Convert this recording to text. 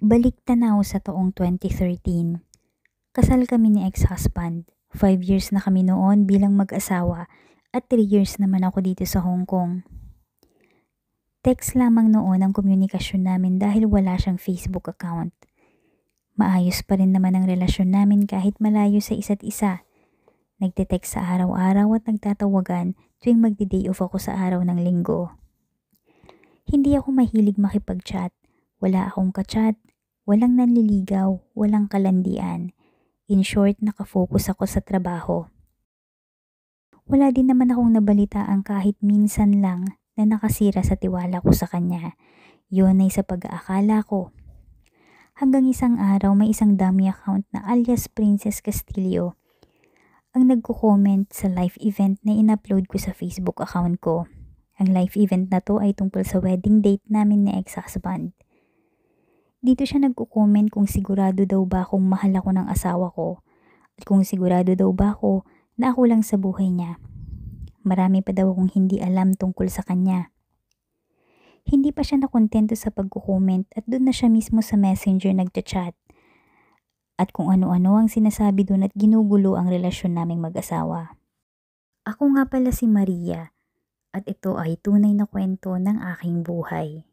Balik tanaw sa taong 2013. Kasal kami ni ex-husband. 5 years na kami noon bilang mag-asawa at 3 years naman ako dito sa Hong Kong. Text lamang noon ang komunikasyon namin dahil wala siyang Facebook account. Maayos pa rin naman ang relasyon namin kahit malayo sa isa't isa. Nagte-text sa araw-araw at nagtatawagan tuwing magdi-day off ako sa araw ng linggo. Hindi ako mahilig makipag-chat. Wala akong ka-chat, walang nanliligaw, walang kalandian. In short, nakafocus ako sa trabaho. Wala din naman akong nabalitaan kahit minsan lang na nakasira sa tiwala ko sa kanya. Yun ay sa pag-aakala ko. Hanggang isang araw may isang dummy account na alias Princess Castillo ang nagko-comment sa live event na in-upload ko sa Facebook account ko. Ang live event na to ay tungkol sa wedding date namin ni ex-husband. Dito siya nagko-comment kung sigurado daw ba akong mahal ako ng asawa ko at kung sigurado daw ba ako na ako lang sa buhay niya. Marami pa daw akong hindi alam tungkol sa kanya. Hindi pa siya nakontento sa pagko-comment at doon na siya mismo sa messenger nagchat-chat. At kung ano-ano ang sinasabi doon at ginugulo ang relasyon naming mag-asawa. Ako nga pala si Maria at ito ay tunay na kwento ng aking buhay.